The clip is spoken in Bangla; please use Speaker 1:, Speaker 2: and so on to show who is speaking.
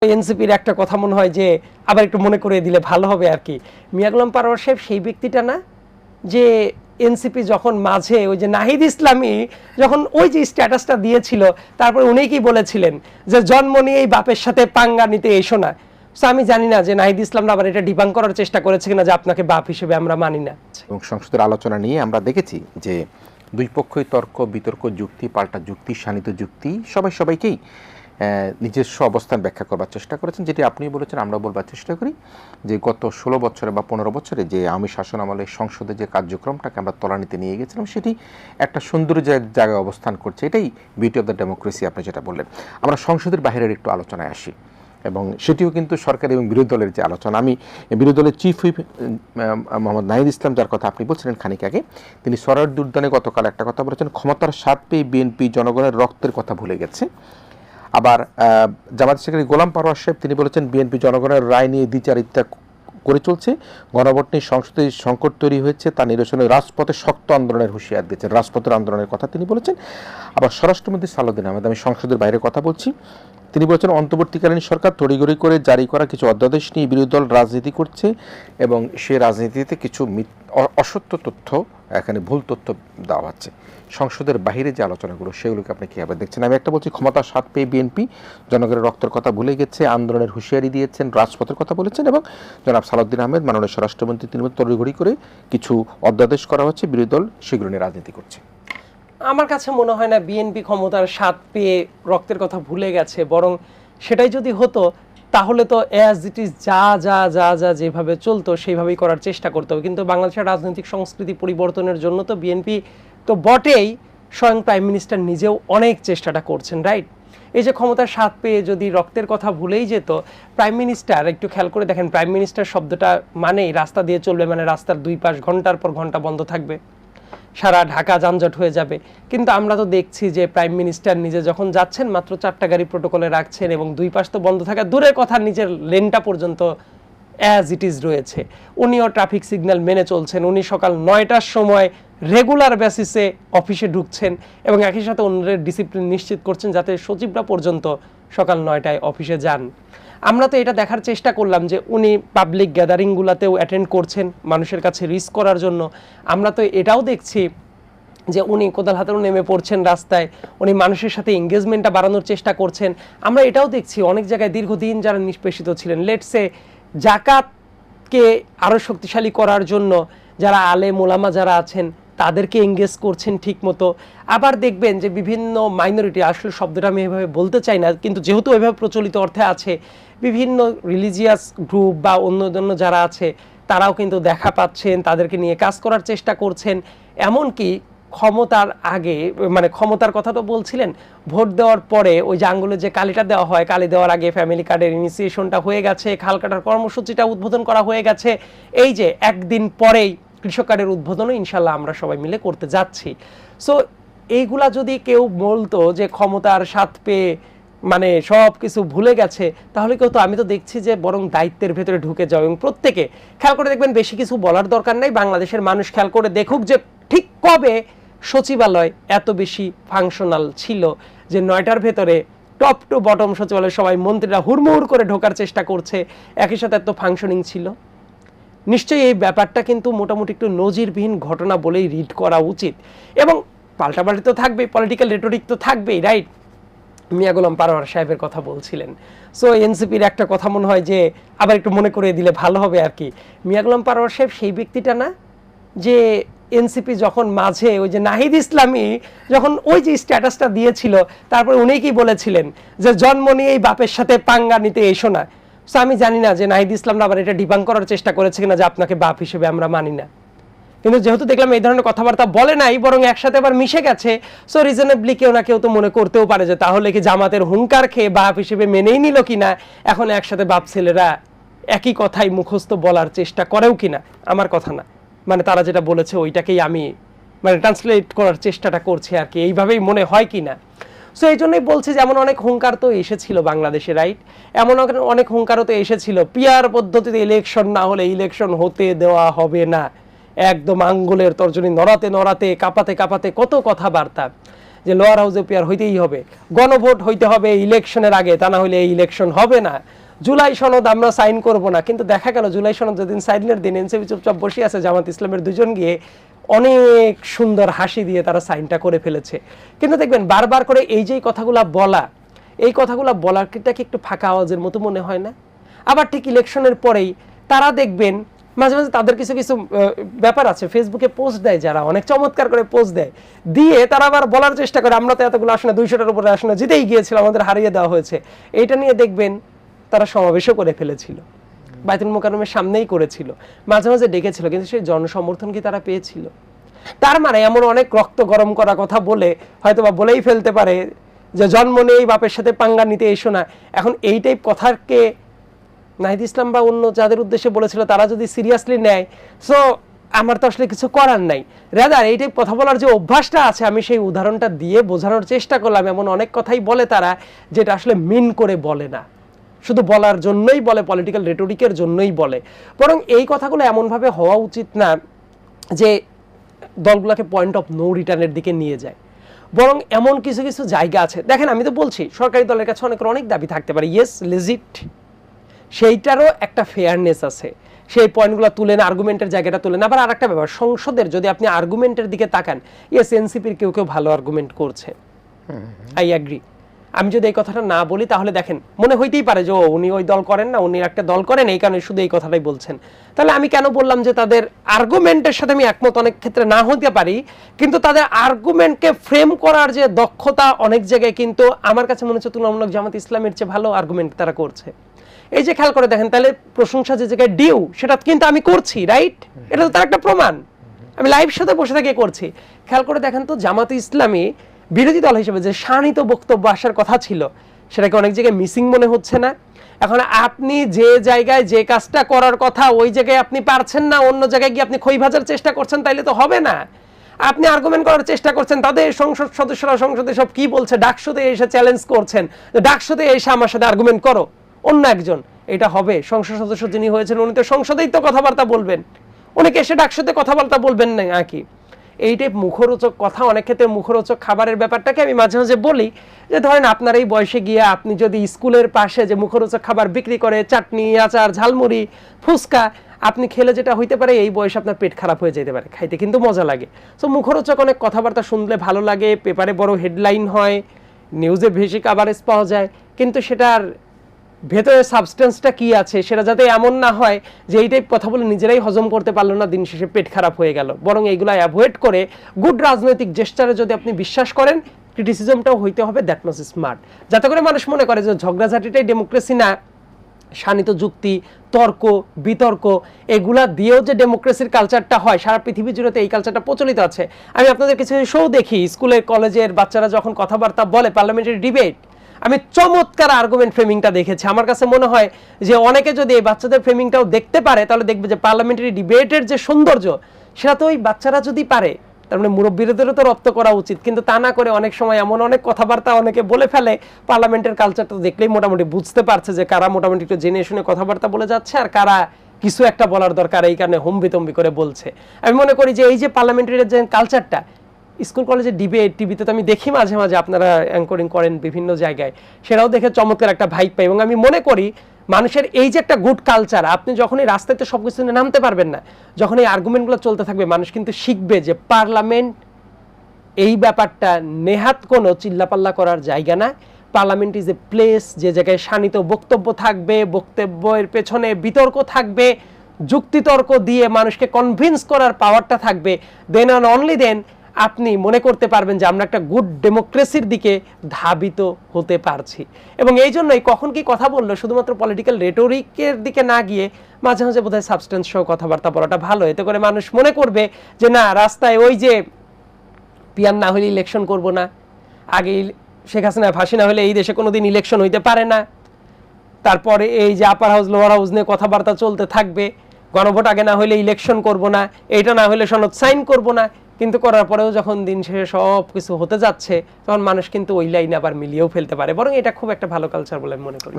Speaker 1: এনসিপির একটা কথা মনে হয় যে আবার একটু মনে করে দিলে ভালো হবে আর কি। মিয়া গোলাম পারোয়ার সাহেব সেই ব্যক্তিটা না যে এনসিপি যখন মাঝে ওই যে নাহিদ ইসলামী যখন ওই যে স্ট্যাটাসটা দিয়েছিল তারপরে উনি কি বলেছিলেন যে জন্ম নিয়েই বাপের সাথে পাঙ্গা নিতে এসো না। সো আমি জানি না যে নাহিদ ইসলামরা আবার এটা ডিবাং করার চেষ্টা করেছে কিনা যে আপনাকে বাপ হিসেবে আমরা মানি না।
Speaker 2: এবং সংসদের আলোচনা নিয়ে আমরা দেখেছি যে দুই পক্ষই তর্ক বিতর্ক যুক্তি পাল্টা যুক্তি শানিত যুক্তি সবাইকেই নিজস্ব অবস্থান ব্যাখ্যা করবার চেষ্টা করেছেন, যেটি আপনি বলেছেন আমরা বলবার চেষ্টা করি যে গত 16 বছরে বা 15 বছরে যে আওয়ামী শাসন আমলে সংসদে যে কার্যক্রমটাকে আমরা তলানিতে নিয়ে গেছিলাম সেটি একটা সুন্দর জায়গায় অবস্থান করছে। এটাই বিউটি অফ দ্য ডেমোক্রেসি আপনি যেটা বললেন। আমরা সংসদের বাইরের একটু আলোচনায় আসি এবং সেটিও কিন্তু সরকার এবং বিরোধী দলের যে আলোচনা। আমি বিরোধী দলের চিফ হুইপ মোহাম্মদ নাহিদ ইসলাম যার কথা আপনি বলছিলেন খানিক আগে, তিনি সরার দুর্দানে গতকাল একটা কথা বলেছেন, ক্ষমতার স্বাদ পেয়ে বিএনপি জনগণের রক্তের কথা ভুলে গেছে। আবার জামায়াত সেক্রেটারি গোলাম পারোয়ার সাহেব তিনি বলেছেন বিএনপি জনগণের রায় নিয়ে দ্বিচারিতা করে চলছে, গণভোট নিয়ে সংসদে সংকট তৈরি হয়েছে তা নিরসনে রাজপথে শক্ত আন্দোলনের হুঁশিয়ার দিয়েছেন, রাজপথের আন্দোলনের কথা তিনি বলেছেন। আবার স্বরাষ্ট্রমন্ত্রী সালাউদ্দিন আহমেদ, আমি সংসদের বাইরে কথা বলছি, তিনি বলেছেন অন্তর্বর্তীকালীন সরকার তড়িঘড়ি করে জারি করা কিছু অধ্যাদেশ নিয়ে বিরোধী দল রাজনীতি করছে এবং সে রাজনীতিতে কিছু অসত্য তথ্য, এখানে ভুল তথ্য দেওয়া হচ্ছে। সংসদের বাহিরে যে আলোচনাগুলো সেগুলোকে আপনি কীভাবে দেখছেন? আমি একটা বলছি ক্ষমতার স্বাদ পেয়ে বিএনপি জনগণের রক্তের কথা ভুলে গেছে, আন্দোলনের হুঁশিয়ারি দিয়েছেন, রাজপথের কথা বলেছেন এবং জনাব সালাউদ্দিন আহমেদ মাননীয় স্বরাষ্ট্রমন্ত্রী তিনি তড়িঘড়ি করে কিছু অধ্যাদেশ করা হচ্ছে, বিরোধী দল সেগুলো নিয়ে রাজনীতি করছে।
Speaker 1: আমার কাছে মনে হয় না বিএনপি ক্ষমতার স্বাদ পেয়ে রক্তের কথা ভুলে গেছে, বরং সেটাই যদি হতো তাহলে তো অ্যাজ ইট ইজ যা যা যা যা যেভাবে চলতো সেইভাবেই করার চেষ্টা করতে হবে। কিন্তু বাংলাদেশের রাজনৈতিক সংস্কৃতি পরিবর্তনের জন্য তো বিএনপি তো বটেই, স্বয়ং প্রাইম মিনিস্টার নিজেও অনেক চেষ্টাটা করছেন, রাইট? এই যে ক্ষমতার স্বাদ পেয়ে যদি রক্তের কথা ভুলেই যেত, প্রাইম মিনিস্টার একটু খেয়াল করে দেখেন, প্রাইম মিনিস্টার শব্দটা মানেই রাস্তা দিয়ে চলবে, মানে রাস্তার দুই পাশ ঘন্টার পর ঘন্টা বন্ধ থাকবে, সারা ঢাকা যানজট হয়ে যাবে। কিন্তু আমরা তো দেখছি যে প্রাইম মিনিস্টার নিজে যখন যাচ্ছেন মাত্র 4টা গাড়ি প্রোটোকলে রাখছেন এবং দুই পাশ তো বন্ধ থাকা দূরের কথা, নিজের লেনটা পর্যন্ত অ্যাজ ইট ইজ রয়েছে। উনিও ট্রাফিক সিগন্যাল মেনে চলছেন, উনি সকাল 9টার সময় রেগুলার বেসিসে অফিসে ঢুকছেন এবং একই সাথে অন্যদের ডিসিপ্লিন নিশ্চিত করছেন যাতে সচিবরা পর্যন্ত সকাল 9টায় অফিসে যান। আমরা তো এটা দেখার চেষ্টা করলাম যে উনি পাবলিক গ্যাদারিংগুলোতেও অ্যাটেন্ড করছেন মানুষের কাছে রিস্ক করার জন্য। আমরা তো এটাও দেখছি যে উনি কোদাল হাতেও নেমে পড়ছেন রাস্তায়, উনি মানুষের সাথে এঙ্গেজমেন্টটা বাড়ানোর চেষ্টা করছেন। আমরা এটাও দেখছি অনেক জায়গায় দীর্ঘদিন যারা নিষ্পেষিত ছিলেন, লেটসে জাকাতকে আরও শক্তিশালী করার জন্য যারা আলেম ওলামা যারা আছেন তাদেরকে এঙ্গেজ করছেন ঠিক মতো। আবার দেখবেন যে বিভিন্ন মাইনরিটি, আসলে শব্দটা আমি এভাবে বলতে চাই না কিন্তু যেহেতু এভাবে প্রচলিত অর্থে আছে, বিভিন্ন রিলিজিয়াস গ্রুপ বা অন্য যারা আছে তারাও কিন্তু দেখা পাচ্ছেন, তাদেরকে নিয়ে কাজ করার চেষ্টা করছেন। এমনকি ক্ষমতার আগে, মানে ক্ষমতার কথা তো বলছিলেন, ভোট দেওয়ার পরে ওই যে আঙ্গুলে যে কালিটা দেওয়া হয়, কালি দেওয়ার আগে ফ্যামিলি কার্ডের ইনিশিয়েশনটা হয়ে গেছে, খাল কাটার কর্মসূচিটা উদ্বোধন করা হয়ে গেছে, এই যে একদিন পরেই কৃষক কার্ডের উদ্বোধনও ইনশাল্লাহ আমরা সবাই মিলে করতে যাচ্ছি। সো এইগুলা যদি কেউ বলতো যে ক্ষমতার স্বাদ পেয়ে মানে সব কিছু ভুলে গেছে, তাহলে কেউ তো, আমি তো দেখছি যে বরং দায়িত্বের ভেতরে ঢুকে যাও এবং প্রত্যেকে খেয়াল করে দেখবেন, বেশি কিছু বলার দরকার নাই, বাংলাদেশের মানুষ খেয়াল করে দেখুক যে ঠিক কবে সচিবালয় এত বেশি ফাংশনাল ছিল যে 9টার ভেতরে টপ টু বটম সচিবালয় সবাই মন্ত্রীরা হুড়মুড় করে ঢোকার চেষ্টা করছে, একই সাথে এত ফাংশনিং ছিল। নিশ্চয়ই এই ব্যাপারটা কিন্তু মোটামুটি একটু নজিরবিহীন ঘটনা বলেই রিড করা উচিত। এবং পাল্টাপাল্টি তো থাকবেই, পলিটিক্যাল রেটরিক তো থাকবেই, রাইট? মিয়া গোলাম পারোয়ার সাহেবের কথা বলছিলেন। সো এনসিপির একটা কথা মনে হয় যে আবার একটু মনে করে দিলে ভালো হবে আর কি। মিয়া গোলাম পারোয়ার সাহেব সেই ব্যক্তিটা না যে এনসিপি যখন মাঝে ওই যে নাহিদ ইসলামী যখন ওই যে স্ট্যাটাসটা দিয়েছিল তারপরে উনি কি বলেছিলেন যে জন্ম নিয়েই বাপের সাথে পাঙ্গা নিতে এসো না। সো আমি জানি না যে নাহিদ ইসলামরা আবার এটা ডিবাং করার চেষ্টা করেছে কিনা যে আপনাকে বাপ হিসেবে আমরা মানি না। কিন্তু যেহেতু দেখলাম এই ধরনের কথাবার্তা বলে নাই, বরং একসাথে আবার মিশে গেছে, সো রিজনেবলি কেউ না কেউ তো মনে করতেও পারে যে তাহলে কি জামাতের হুঙ্কার খেয়ে বাপ হিসেবে মেনেই নিল কিনা, এখন একসাথে বাপ ছেলেরা একই কথাই মুখস্থ বলার চেষ্টা করেও কিনা। আমার কথা না, মানে তারা যেটা বলেছে ওইটাকেই আমি মানে ট্রান্সলেট করার চেষ্টাটা করছি আর কি, এইভাবেই মনে হয় কিনা। সো এই জন্যই বলছি যে এমন অনেক হুঙ্কার তো এসেছিল বাংলাদেশে, রাইট? এমন অনেক হুঙ্কারও তো এসেছিল, পিয়ার পদ্ধতিতে ইলেকশন না হলে ইলেকশন হতে দেওয়া হবে না, একদম আঙ্গুলের তর্জনী নড়াতে নড়াতে কাঁপাতে কাঁপাতে কত কথাবার্তা। যে লোয়ার হাউসে পেয়ার হইতেই হবে, গণভোট হইতে হবে ইলেকশনের আগে, তা না হলে এই ইলেকশন হবে না, জুলাই সনদ আমরা সাইন করব না। কিন্তু দেখা গেল জুলাই সনদ যেদিন সাইনের দিন এনসিপি চুপচাপ বসে আছে, জামাত ইসলামের দুজন গিয়ে অনেক সুন্দর হাসি দিয়ে তারা সাইনটা করে ফেলেছে। কিন্তু দেখবেন বারবার করে এই যে কথাগুলা বলা, এই কথাগুলা বলাটা কি একটু ফাঁকা আওয়াজের মতো মনে হয় না? আবার ঠিক ইলেকশনের পরেই তারা দেখবেন মাঝে মাঝে তাদের কিছু কিছু ব্যাপার আছে, ফেসবুকে পোস্ট দেয় যারা, অনেক চমৎকার করে পোস্ট দেয়, দিয়ে তারা আবার বলার চেষ্টা করে আমরা তো এতগুলো আসনে 200টার উপরে আসনে জিতেই গিয়েছিল, আমাদের হারিয়ে দেওয়া হয়েছে। এইটা নিয়ে দেখবেন তারা সমাবেশও করে ফেলেছিল, বাইতুল মোকাররমের সামনেই করেছিল, মাঝে মাঝে ডেকেছিল, কিন্তু সেই জনসমর্থন কি তারা পেয়েছিল? তার মানে এমন অনেক রক্ত গরম করা কথা বলে হয়তো বা বলেই ফেলতে পারে যে জন্ম নেই বাপের সাথে পাঙ্গা নিতে এসো না। এখন এই টাইপ কথাকে নাহিদ ইসলাম বা অন্য যাদের উদ্দেশ্যে বলেছিল তারা যদি সিরিয়াসলি নেয়, সো আমার তো আসলে কিছু করার নাই। রাদার এই টাইপ কথা বলার যে অভ্যাসটা আছে, আমি সেই উদাহরণটা দিয়ে বোঝানোর চেষ্টা করলাম। এমন অনেক কথাই বলে তারা যেটা আসলে মিন করে বলে না, শুধু বলার জন্যই বলে, পলিটিক্যাল রেটোরিকের জন্যই বলে। বরং এই কথাগুলো এমনভাবে হওয়া উচিত না যে দলগুলোকে পয়েন্ট অফ নো রিটার্নের দিকে নিয়ে যায়। বরং এমন কিছু কিছু জায়গা আছে, দেখেন আমি তো বলছি সরকারি দলের কাছে অনেক দাবি থাকতে পারে, ইয়েস লেজিট, সেইটারও একটা ফেয়ারনেস আছে, সেই পয়েন্টগুলো তুলেন, আর্গুমেন্টের জায়গাটা তুলেন। আবার আর একটা ব্যাপার, সংসদের যদি আপনি আর্গুমেন্টের দিকে তাকান, ইয়েস এনসিপির কেউ কেউ ভালো আর্গুমেন্ট করছে, আই অ্যাগ্রি। আমি যদি এই কথাটা না বলি তাহলে দেখেন মনে হইতেই পারে যে উনি ওই দল করেন না, উনি একটা দল করেন, এই কারণে শুধু এই কথাটাই বলছেন। তাহলে আমি কেন বললাম যে তাদের আর্গুমেন্টের সাথে আমি একমত অনেক ক্ষেত্রে না হতে পারি, কিন্তু তাদের আর্গুমেন্টকে ফ্রেম করার যে দক্ষতা অনেক জায়গায় কিন্তু আমার কাছে মনে হচ্ছে তুলনামূলক জামাত ইসলামের চেয়ে ভালো আর্গুমেন্ট তারা করছে। এই যে খেয়াল করে দেখেন, তাহলে প্রশংসা যে জায়গায় ডিউ সেটা কিন্তু আমি করছি, রাইট? এটা তো তার একটা প্রমাণ, আমি লাইভ সাথে বসে থেকে করছি। খেয়াল করে দেখেন তো জামাত ইসলামী বিরোধী দল হিসেবে যে শানিত বক্তব্য আসার কথা ছিল, সেটাকে অনেক জায়গায় মিসিং মনে হচ্ছে না? এখন আপনি যে জায়গায় যে কাজটা করার কথা ওই জায়গায় আপনি পারছেন না, অন্য জায়গায় গিয়ে আপনি খই ভাজার চেষ্টা করছেন, তাইলে তো হবে না। আপনি আর্গুমেন্ট করার চেষ্টা করছেন, তাদের সংসদ সদস্যরা সংসদে সব কি বলছে, ডাকসুতে এসে চ্যালেঞ্জ করছেন, ডাকসুতে এসে আমার সাথে আর্গুমেন্ট করো অন্য একজন, এটা হবে? সংসদ সদস্য যিনি হয়েছেন উনি তো সংসদেই তো কথাবার্তা বলবেন, উনি এসে ডাকসুতে কথাবার্তা বলবেন না নাকি? এই টাইপ মুখরোচক কথা, অনেক ক্ষেত্রে মুখরোচক খাবারের ব্যাপারটাকে আমি মাঝে মাঝে বলি যে ধরেন আপনার এই বয়সে গিয়ে আপনি যদি স্কুলের পাশে যে মুখরোচক খাবার বিক্রি করে চাটনি, আচার, ঝালমুড়ি, ফুচকা আপনি খেলে যেটা হইতে পারে এই বয়সে আপনার পেট খারাপ হয়ে যেতে পারে, খাইতে কিন্তু মজা লাগে। সো মুখরোচক অনেক কথাবার্তা শুনলে ভালো লাগে, পেপারে বড় হেডলাইন হয়, নিউজে বেশি কাভারেজ পাওয়া যায়, কিন্তু সেটার ভেতরে সাবস্টেন্সটা কি আছে সেটা যাতে এমন না হয় যে এই টাইপ কথা বলে নিজেরাই হজম করতে পারলো না, দিন শেষে পেট খারাপ হয়ে গেল। বরং এইগুলো অ্যাভয়েড করে গুড রাজনৈতিক জেস্টারে যদি আপনি বিশ্বাস করেন, ক্রিটিসিজমটাও হইতে হবে দ্যাট মাচ স্মার্ট, যাতে করে মানুষ মনে করে যে ঝগড়াঝাটিটাই ডেমোক্রেসি না, শানিত যুক্তি, তর্ক, বিতর্ক এগুলা দিয়েও যে ডেমোক্রেসির কালচারটা হয়, সারা পৃথিবী জুড়ে এই কালচারটা প্রচলিত আছে। আমি আপনাদের কিছু শো দেখি, স্কুলের কলেজের বাচ্চারা যখন কথাবার্তা বলে, পার্লামেন্টারি ডিবেট, আমি চমৎকার আর্গুমেন্ট ফ্রেমিংটা দেখেছি। আমার কাছে মনে হয় যে অনেকে যদি এই বাচ্চাদের ফ্রেমিংটাও দেখতে পারে তাহলে দেখবে যে পার্লামেন্টারি ডিবেটের যে সৌন্দর্য সেটা তো ওই বাচ্চারা যদি পারে, তার মানে মুরব্বীদেরও তো রপ্ত করা উচিত। কিন্তু তা না করে অনেক সময় এমন অনেক কথাবার্তা অনেকে বলে ফেলে, পার্লামেন্টের কালচারটা দেখলেই মোটামুটি বুঝতে পারছে যে কারা মোটামুটি একটু জেনে শুনে কথাবার্তা বলে যাচ্ছে আর কারা কিছু একটা বলার দরকার এই কারণে হম্বিতম্বি করে বলছে। আমি মনে করি যে এই যে পার্লামেন্টারি যে কালচারটা, স্কুল কলেজে ডিবেট টিভিতে তো আমি দেখি মাঝে মাঝে আপনারা অ্যাঙ্করিং করেন বিভিন্ন জায়গায়, সেটাও দেখে চমৎকার একটা ভাইব পাই। এবং আমি মনে করি মানুষের এই যে একটা গুড কালচার, আপনি যখন এই রাস্তায় তো সব কিছু নামতে পারবেন না, যখন এই আর্গুমেন্টগুলো চলতে থাকবে মানুষ কিন্তু শিখবে যে পার্লামেন্ট এই ব্যাপারটা নেহাত কোনো চিল্লাপাল্লা করার জায়গা না। পার্লামেন্ট ইজ এ প্লেস যে জায়গায় শানিত বক্তব্য থাকবে, বক্তব্যের পেছনে বিতর্ক থাকবে, যুক্তিতর্ক দিয়ে মানুষকে কনভিন্স করার পাওয়ারটা থাকবে। দেন অ্যান্ড অনলি দেন আপনি মনে করতে পারবেন যে আমরা একটা গুড ডেমোক্রেসির দিকে ধাবিত হতে পারছি। এবং এই জন্যই কখন কি কথা বললো শুধুমাত্র পলিটিক্যাল রেটোরিকের দিকে না গিয়ে মাঝে মাঝে বোধহয় সাবস্টেন্স সহ কথাবার্তা বলাটা ভালো। এতে করে মানুষ মনে করবে যে না, রাস্তায় ওই যে পিয়ার না হলে ইলেকশন করব না, আগে শেখ হাসিনা ফাঁসি না হলে এই দেশে কোনোদিন ইলেকশন হইতে পারে না, তারপরে এই যে আপার হাউস লোয়ার হাউস নিয়ে কথাবার্তা চলতে থাকবে, গণভোট আগে না হলে ইলেকশন করব না, এইটা না হলে সনদ সাইন করব না। কিন্তু করার পরেও যখন দিন শেষে সব কিছু হতে যাচ্ছে তখন মানুষ কিন্তু ওই লাইনে আবার মিলিয়েও ফেলতে পারে। বরং এটা খুব একটা ভালো কালচার বলে আমি মনে করি।